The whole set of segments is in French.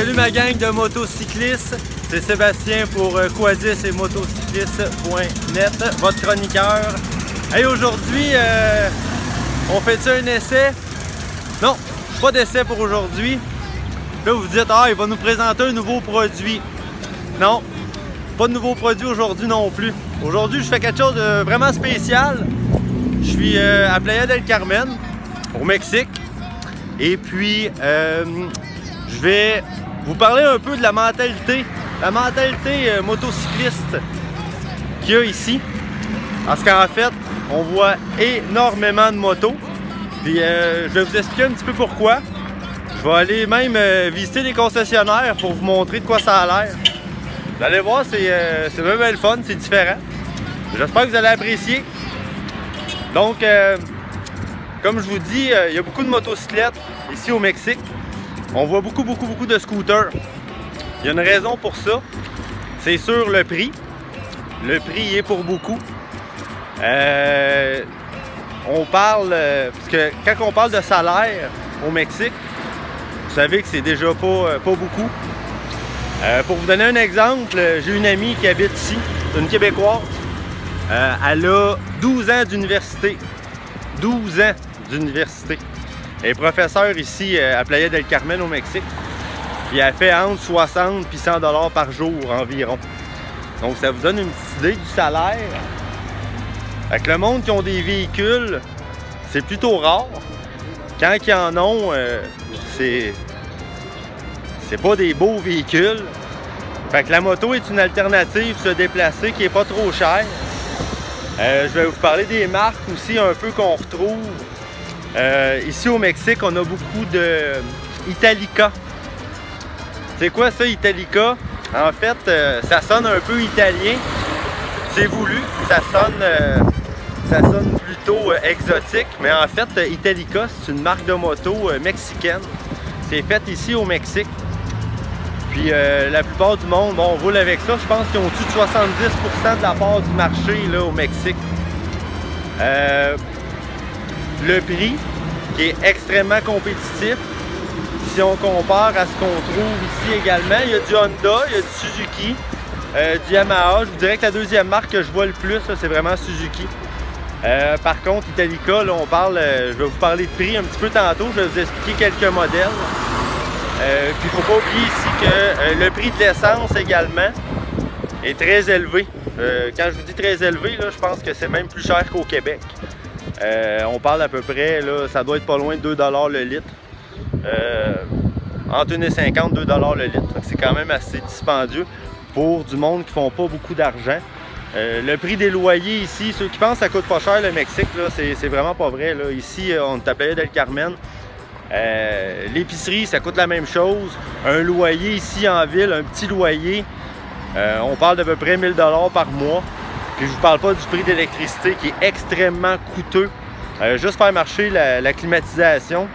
Salut ma gang de motocyclistes, c'est Sébastien pour Quadis et motocycliste.net, votre chroniqueur. Hey, aujourd'hui, on fait un essai? Non, pas d'essai pour aujourd'hui. Là, vous vous dites, ah, il va nous présenter un nouveau produit. Non, pas de nouveau produit aujourd'hui non plus. Aujourd'hui, je fais quelque chose de vraiment spécial. Je suis à Playa del Carmen, au Mexique. Et puis, je vais vous parler un peu de la mentalité motocycliste qu'il y a ici. Parce qu'en fait, on voit énormément de motos. Puis, je vais vous expliquer un petit peu pourquoi. Je vais aller même visiter les concessionnaires pour vous montrer de quoi ça a l'air. Vous allez voir, c'est vraiment le fun, c'est différent. J'espère que vous allez apprécier. Donc, comme je vous dis, il y a beaucoup de motocyclettes ici au Mexique. On voit beaucoup de scooters. Il y a une raison pour ça. C'est sûr le prix. Le prix est pour beaucoup. On parle, parce que quand on parle de salaire au Mexique, vous savez que c'est déjà pas beaucoup. Pour vous donner un exemple, j'ai une amie qui habite ici, c'est une Québécoise. Elle a 12 ans d'université. 12 ans d'université. Elle est professeure ici à Playa del Carmen au Mexique. Puis elle fait entre 60 et 100 $ par jour environ. Donc ça vous donne une petite idée du salaire. Fait que le monde qui ont des véhicules, c'est plutôt rare. Quand ils en ont, c'est pas des beaux véhicules. Fait que la moto est une alternative se déplacer qui est pas trop chère. Je vais vous parler des marques aussi un peu qu'on retrouve. Ici au Mexique, on a beaucoup de Italica. C'est quoi ça, Italica? En fait, ça sonne un peu italien. C'est voulu, ça sonne plutôt exotique. Mais en fait, Italica, c'est une marque de moto mexicaine. C'est fait ici au Mexique. Puis la plupart du monde, bon, on roule avec ça. Je pense qu'ils ont au-dessus de 70% de la part du marché là, au Mexique. Le prix qui est extrêmement compétitif. Si on compare à ce qu'on trouve ici également, il y a du Honda, il y a du Suzuki, du Yamaha. Je vous dirais que la deuxième marque que je vois le plus, c'est vraiment Suzuki. Par contre, Italica, là, on parle, je vais vous parler de prix un petit peu tantôt. Je vais vous expliquer quelques modèles. Puis il ne faut pas oublier ici que le prix de l'essence également est très élevé. Quand je vous dis très élevé, là, je pense que c'est même plus cher qu'au Québec. On parle à peu près, là, ça doit être pas loin de 2 $ le litre. Entre 1,50 et 2 $ le litre. C'est quand même assez dispendieux pour du monde qui ne font pas beaucoup d'argent. Le prix des loyers ici, ceux qui pensent que ça coûte pas cher le Mexique, c'est vraiment pas vrai. Là. Ici, on est à Playa del Carmen. L'épicerie, ça coûte la même chose. Un loyer ici en ville, un petit loyer, on parle d'à peu près 1000 $ par mois. Puis je vous parle pas du prix d'électricité qui est extrêmement coûteux. Juste faire marcher la climatisation,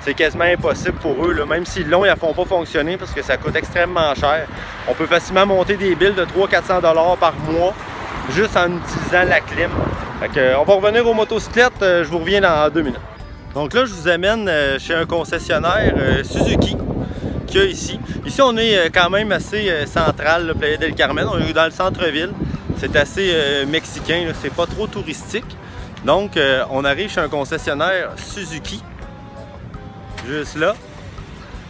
c'est quasiment impossible pour eux. Là. Même s'ils l'ont, ils ne la font pas fonctionner parce que ça coûte extrêmement cher. On peut facilement monter des billes de 300-400 $ par mois juste en utilisant la clim. Fait que, on va revenir aux motocyclettes, je vous reviens dans 2 minutes. Donc là, je vous amène chez un concessionnaire Suzuki qu'il y a ici. Ici, on est quand même assez central, là, Playa del Carmen. On est dans le centre-ville. C'est assez mexicain, c'est pas trop touristique. Donc, on arrive chez un concessionnaire Suzuki. Juste là.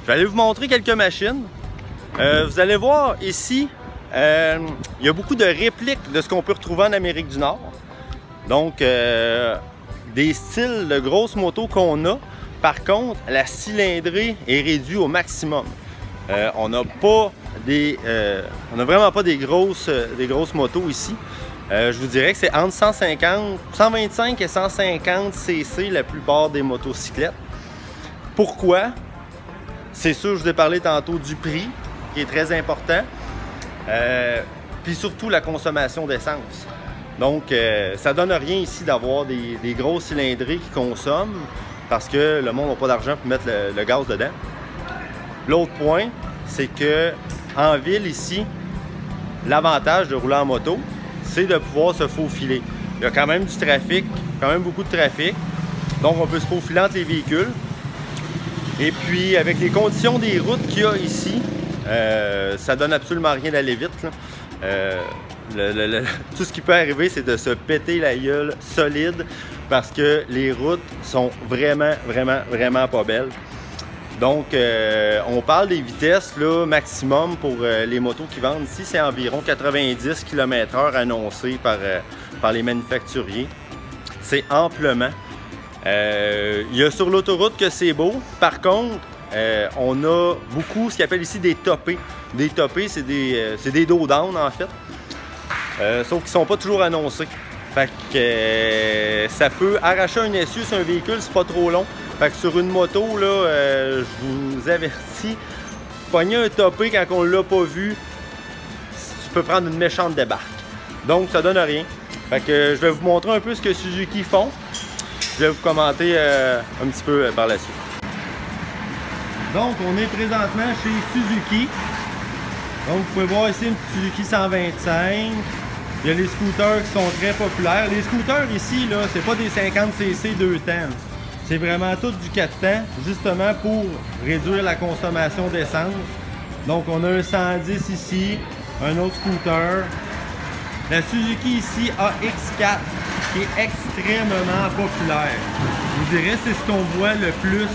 Je vais aller vous montrer quelques machines. Vous allez voir ici, il y a beaucoup de répliques de ce qu'on peut retrouver en Amérique du Nord. Donc, des styles de grosses motos qu'on a. Par contre, la cylindrée est réduite au maximum. On n'a vraiment pas des grosses motos ici. Je vous dirais que c'est entre 125 et 150 cc la plupart des motocyclettes. Pourquoi? C'est sûr, je vous ai parlé tantôt du prix, qui est très important. Puis surtout la consommation d'essence. Donc, ça donne rien ici d'avoir des grosses cylindrées qui consomment parce que le monde n'a pas d'argent pour mettre le gaz dedans. L'autre point, c'est que en ville ici, l'avantage de rouler en moto, c'est de pouvoir se faufiler. Il y a quand même du trafic, quand même beaucoup de trafic. Donc, on peut se faufiler entre les véhicules. Et puis, avec les conditions des routes qu'il y a ici, ça donne absolument rien d'aller vite, là. Tout ce qui peut arriver, c'est de se péter la gueule solide parce que les routes sont vraiment pas belles. Donc, on parle des vitesses là, maximum pour les motos qui vendent ici, c'est environ 90 km/h annoncés par les manufacturiers. C'est amplement. Il y a sur l'autoroute que c'est beau. Par contre, on a beaucoup ce qu'ils appellent ici des topés. Des topés, c'est des dos down en fait. Sauf qu'ils ne sont pas toujours annoncés. Fait que ça peut arracher un essieu sur un véhicule, c'est pas trop long. Fait que sur une moto, là, je vous avertis, pogner un topé quand on l'a pas vu, tu peux prendre une méchante débarque. Donc ça donne rien. Fait que je vais vous montrer un peu ce que Suzuki font. Je vais vous commenter un petit peu par la suite. Donc on est présentement chez Suzuki. Donc vous pouvez voir ici une Suzuki 125. Il y a les scooters qui sont très populaires. Les scooters ici, là, c'est pas des 50cc 2 temps. C'est vraiment tout du 4 temps, justement pour réduire la consommation d'essence. Donc on a un 110 ici, un autre scooter. La Suzuki ici AX4 qui est extrêmement populaire. Je vous dirais c'est ce qu'on voit le plus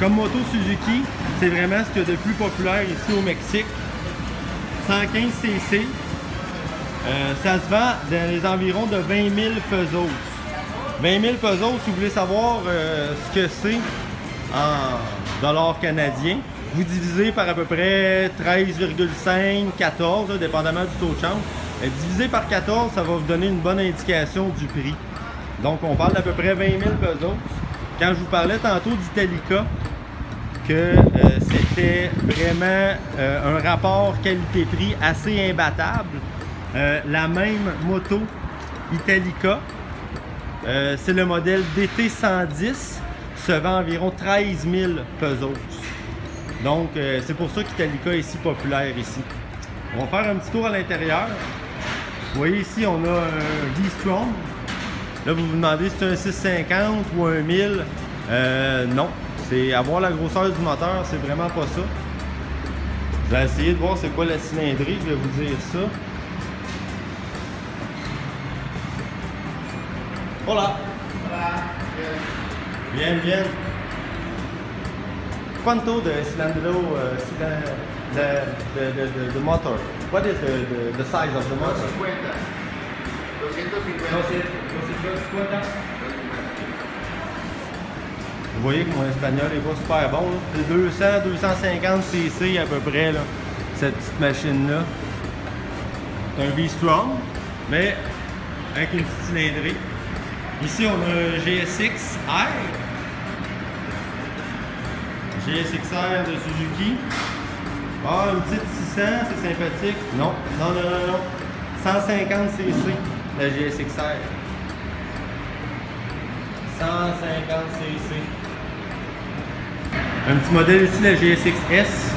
comme moto Suzuki. C'est vraiment ce qu'il y a de plus populaire ici au Mexique. 115cc. Ça se vend dans les environs de 20 000 pesos. 20 000 pesos, si vous voulez savoir ce que c'est en dollars canadiens, vous divisez par à peu près 13,5, 14, dépendamment du taux de change. Divisé par 14, ça va vous donner une bonne indication du prix. Donc on parle d'à peu près 20 000 pesos. Quand je vous parlais tantôt d'Italica, que c'était vraiment un rapport qualité-prix assez imbattable, la même moto Italica, c'est le modèle DT110, se vend environ 13 000 pesos. Donc c'est pour ça qu'Italica est si populaire ici. On va faire un petit tour à l'intérieur. Vous voyez ici on a un V-Strom. Là vous vous demandez si c'est un 650 ou un 1000. Non, c'est avoir la grosseur du moteur, c'est vraiment pas ça. Je vais essayer de voir c'est quoi la cylindrée, je vais vous dire ça. Hola. Hola. Bien, bien. ¿Cuánto de cilindro the motor? What is the size of the motor? 250. Vous voyez que mon espagnol n'est pas super bon. C'est 200-250 cc à peu près, là, cette petite machine-là. C'est un V-Strom, mais avec une petite cylindrée. Ici, on a un GSX-R. GSX-R de Suzuki. Ah, une petite 600, c'est sympathique. Non, non, non, non, non. 150 cc, la GSX-R. 150 cc. Un petit modèle ici, la GSX-S.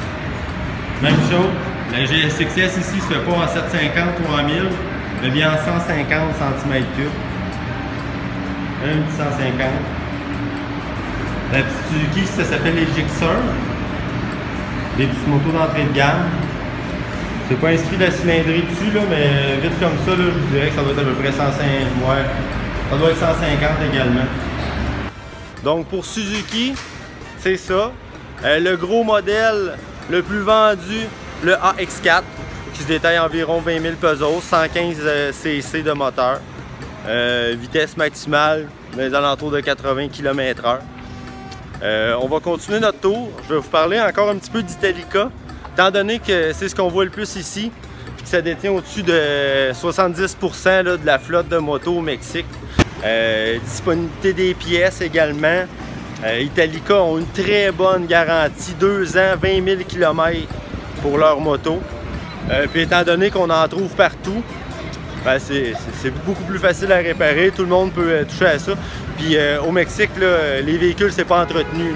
Même chose. La GSX-S ici se fait pas en 750 ou en 1000, mais bien en 150 cm3. Un petit 150. La petite Suzuki, ça s'appelle les Gixxer. Des petites motos d'entrée de gamme. C'est pas inscrit la cylindrée dessus, là, mais vite comme ça, là, je vous dirais que ça doit être à peu près 150. Ouais, ça doit être 150 également. Donc pour Suzuki, c'est ça. Le gros modèle le plus vendu, le AX4, qui se détaille environ 20 000 pesos, 115 cc de moteur. Vitesse maximale, des alentours de 80 km/h. On va continuer notre tour. Je vais vous parler encore un petit peu d'Italica, étant donné que c'est ce qu'on voit le plus ici, puis que ça détient au-dessus de 70% là, de la flotte de motos au Mexique. Disponibilité des pièces également. Italica ont une très bonne garantie, 2 ans, 20 000 km pour leur moto. Puis étant donné qu'on en trouve partout, ben c'est beaucoup plus facile à réparer, tout le monde peut toucher à ça. Puis au Mexique, là, les véhicules, c'est pas entretenu.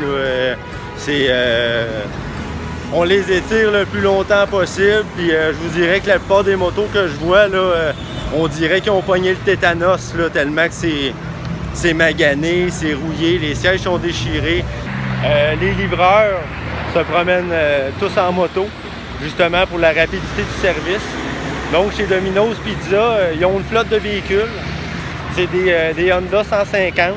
On les étire le plus longtemps possible. Puis je vous dirais que la plupart des motos que je vois, là, on dirait qu'ils ont pogné le tétanos, là, tellement que c'est magané, c'est rouillé, les sièges sont déchirés. Les livreurs se promènent tous en moto, justement pour la rapidité du service. Donc chez Domino's Pizza, ils ont une flotte de véhicules. C'est des Honda 150.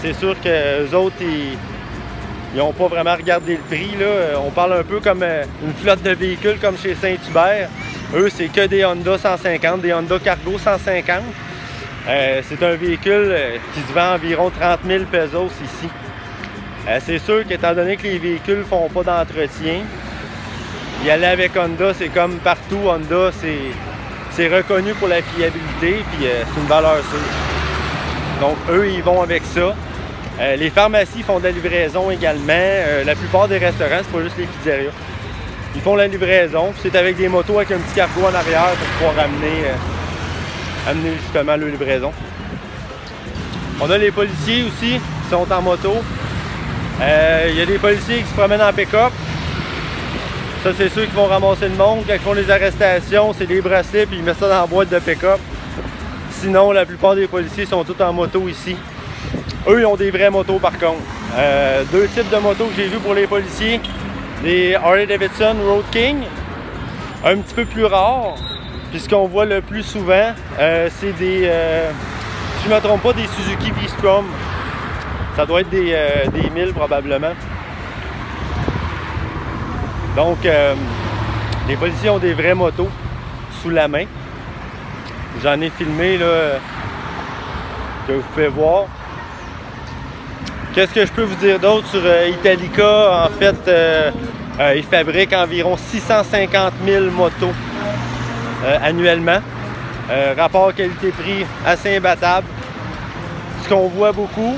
C'est sûr qu'eux autres, ils n'ont pas vraiment regardé le prix, là. On parle un peu comme une flotte de véhicules comme chez Saint-Hubert. Eux, c'est que des Honda 150, des Honda Cargo 150. C'est un véhicule qui se vend environ 30 000 pesos ici. C'est sûr qu'étant donné que les véhicules ne font pas d'entretien, y aller avec Honda, c'est comme partout. Honda, c'est reconnu pour la fiabilité, puis c'est une valeur sûre. Donc, eux, ils vont avec ça. Les pharmacies font de la livraison également. La plupart des restaurants, c'est pas juste les pizzerias. Ils font la livraison. C'est avec des motos avec un petit cargo en arrière pour pouvoir amener justement leur livraison. On a les policiers aussi qui sont en moto. Il y a des policiers qui se promènent en pick-up. Ça, c'est ceux qui vont ramasser le monde. Quand ils font les arrestations, c'est des bracelets puis ils mettent ça dans la boîte de pick-up. Sinon, la plupart des policiers sont tous en moto ici. Eux, ils ont des vraies motos par contre. Deux types de motos que j'ai vus pour les policiers. Les Harley-Davidson Road King, un petit peu plus rares. Puis ce qu'on voit le plus souvent, c'est des, si je ne me trompe pas, des Suzuki V-Strom. Ça doit être des 1000 probablement. Donc, les policiers ont des vraies motos sous la main. J'en ai filmé là, que vous pouvez voir. Qu'est-ce que je peux vous dire d'autre sur Italica? En fait, ils fabriquent environ 650 000 motos annuellement. Rapport qualité-prix assez imbattable. Ce qu'on voit beaucoup,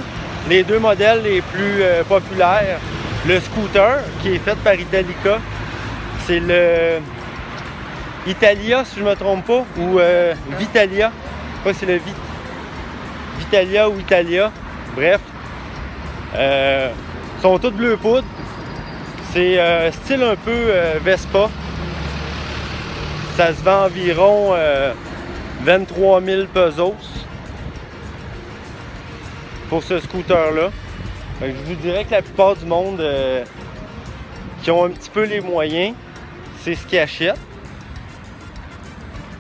les deux modèles les plus populaires, le scooter qui est fait par Italica, c'est le Italia si je ne me trompe pas, ou Vitalia. Je crois que c'est le Vitalia ou Italia. Bref. Sont toutes bleu poudre. C'est style un peu Vespa. Ça se vend environ 23 000 pesos pour ce scooter-là. Je vous dirais que la plupart du monde qui ont un petit peu les moyens, c'est ce qu'ils achètent.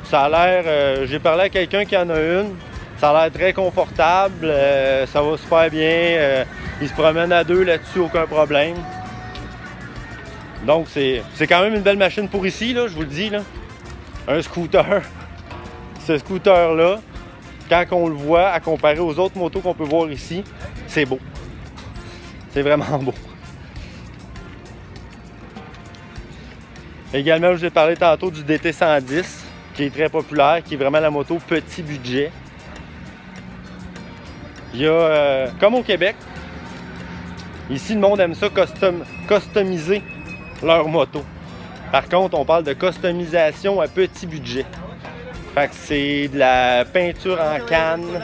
Ça a l'air... j'ai parlé à quelqu'un qui en a une. Ça a l'air très confortable. Ça va super bien. Ils se promènent à deux là-dessus, aucun problème. Donc, c'est quand même une belle machine pour ici, là, je vous le dis. Là. Un scooter. Ce scooter-là, quand on le voit, à comparer aux autres motos qu'on peut voir ici, c'est beau. C'est vraiment beau. Également, je vous ai parlé tantôt du DT110, qui est très populaire, qui est vraiment la moto petit budget. Il y a, comme au Québec, ici, le monde aime ça customiser leur moto. Par contre, on parle de customisation à petit budget. Fait que c'est de la peinture en canne,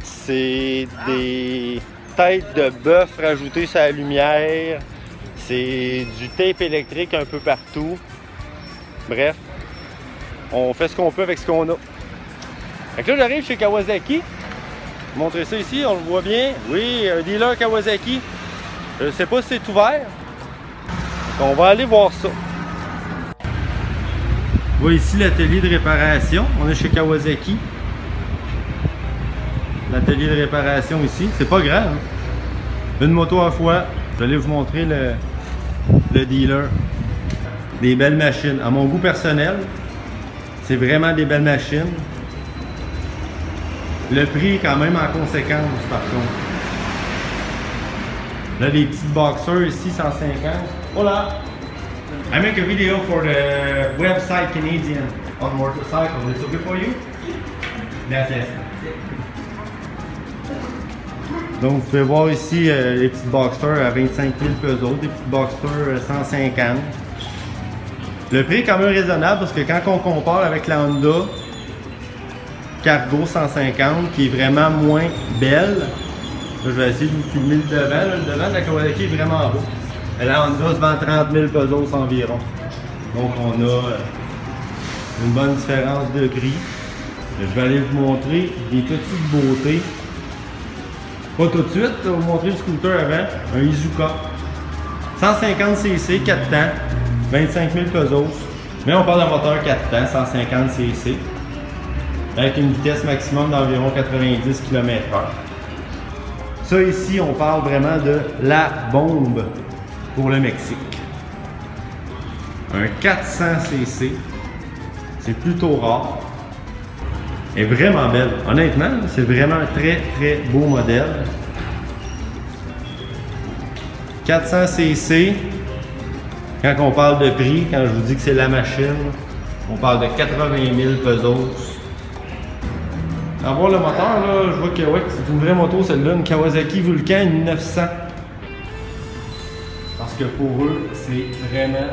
c'est des têtes de bœuf rajoutées sur la lumière, c'est du tape électrique un peu partout. Bref, on fait ce qu'on peut avec ce qu'on a. Fait que là, j'arrive chez Kawasaki. Je vais montrer ça ici, on le voit bien. Oui, un dealer Kawasaki. Je ne sais pas si c'est ouvert. On va aller voir ça. On voit ici l'atelier de réparation. On est chez Kawasaki. L'atelier de réparation ici. C'est pas grave. Hein? Une moto à la fois. Je vais aller vous montrer le dealer. Des belles machines. À mon goût personnel, c'est vraiment des belles machines. Le prix est quand même en conséquence par contre. Là, les petites boxers ici, 150. Hola! I make a video for the website Canadian on motorcycle. It's okay for you? That's it. Donc, vous pouvez voir ici les petites boxers à 25 000 pesos, des petites boxers 150. Le prix est quand même raisonnable parce que quand on compare avec la Honda Cargo 150, qui est vraiment moins belle, là, je vais essayer de vous filmer le devant. Là, le devant de la Kawasaki est vraiment beau. La Honda se vend 30 000 pesos environ. Donc on a une bonne différence de prix. Je vais aller vous montrer des petites beautés. Pas tout de suite, je vais vous montrer le scooter avant, un Izuka. 150 cc, 4 temps, 25 000 pesos. Mais on parle d'un moteur 4 temps, 150 cc, avec une vitesse maximum d'environ 90 km/h. Ça ici, on parle vraiment de la bombe pour le Mexique. Un 400 cc, c'est plutôt rare. Elle est vraiment belle. Honnêtement, c'est vraiment un très très beau modèle. 400 cc, quand on parle de prix, quand je vous dis que c'est la machine, on parle de 80 000 pesos. À voir le moteur, là, je vois que ouais, c'est une vraie moto celle-là, une Kawasaki Vulcan 900. Parce que pour eux, c'est vraiment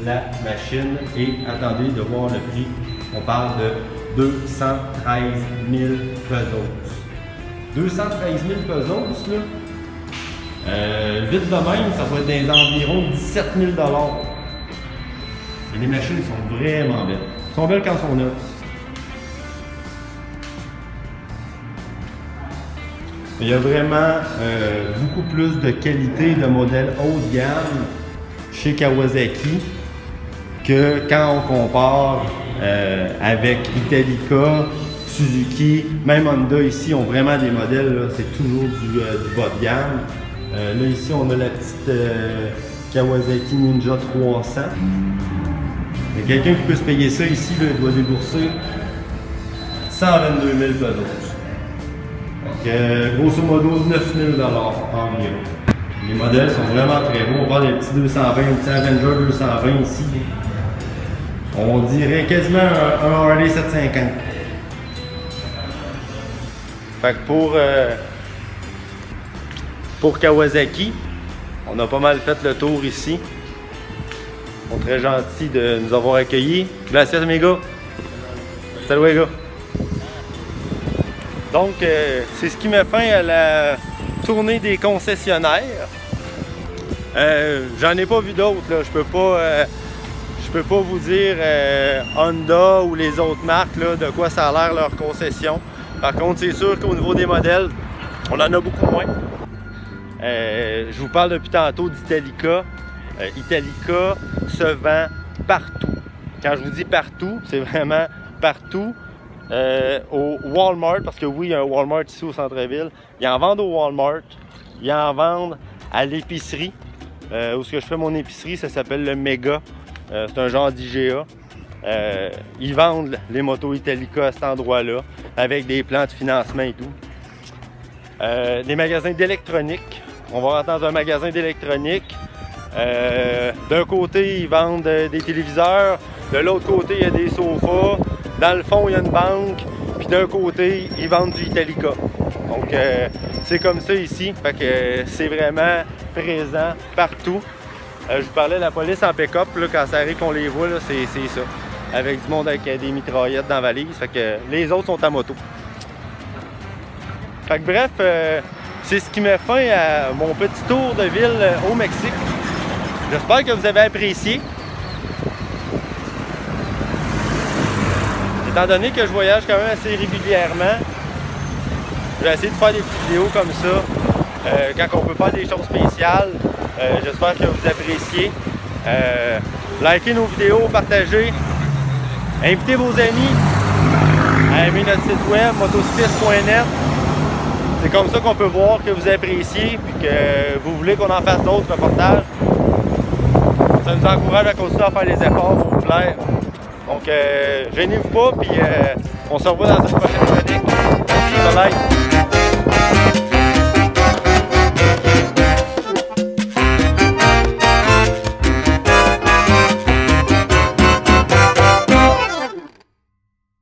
la machine. Et attendez de voir le prix, on parle de 213 000 pesos. 213 000 pesos, là. Vite de même, ça va être dans environ 17 000 $. Et les machines sont vraiment belles. Elles sont belles quand elles sont neuves. Il y a vraiment beaucoup plus de qualité de modèles haut de gamme chez Kawasaki que quand on compare avec Italica, Suzuki, même Honda ici ont vraiment des modèles, c'est toujours du bas de gamme. Là ici on a la petite Kawasaki Ninja 300. Il y a quelqu'un qui peut se payer ça ici, là, il doit débourser 122 000 pesos. Donc, grosso modo 9 000 $ environ. Les modèles sont vraiment très beaux. On parle des petits 220, un petit Avenger 220 ici. On dirait quasiment un Harley 750. Fait que pour Kawasaki, on a pas mal fait le tour ici. Ils sont très gentils de nous avoir accueillis. Gracias, amigo. Salut, les gars. Donc, c'est ce qui met fin à la tournée des concessionnaires. J'en ai pas vu d'autres, là. Je peux pas vous dire Honda ou les autres marques là, de quoi ça a l'air leur concession. Par contre, c'est sûr qu'au niveau des modèles, on en a beaucoup moins. Je vous parle depuis tantôt d'Italica. Italica se vend partout. Quand je vous dis partout, c'est vraiment partout. Au Walmart, parce que oui, il y a un Walmart ici au centre-ville. Ils en vendent au Walmart. Ils en vendent à l'épicerie. Où je fais mon épicerie, ça s'appelle le Mega. C'est un genre d'IGA. Ils vendent les motos Italica à cet endroit-là, avec des plans de financement et tout. Des magasins d'électronique. On va rentrer dans un magasin d'électronique. D'un côté, ils vendent des téléviseurs. De l'autre côté, il y a des sofas. Dans le fond, il y a une banque. Puis d'un côté, ils vendent du Italica. Donc, c'est comme ça ici. Fait que c'est vraiment présent partout. Je vous parlais de la police en pick-up. Quand ça arrive qu'on les voit, c'est ça. Avec du monde avec des mitraillettes dans la valise. Fait que les autres sont à moto. Fait que bref, c'est ce qui met fin à mon petit tour de ville au Mexique. J'espère que vous avez apprécié. Étant donné que je voyage quand même assez régulièrement, je vais essayer de faire des petites vidéos comme ça, quand on peut faire des choses spéciales. J'espère que vous appréciez. Likez nos vidéos, partagez, invitez vos amis à aimer notre site web motocycliste.net. C'est comme ça qu'on peut voir que vous appréciez et que vous voulez qu'on en fasse d'autres reportages. Ça nous encourage à continuer à faire les efforts pour vous plaire. Donc, gênez-vous pas, puis on se revoit dans une prochaine chronique. Merci, bye bye.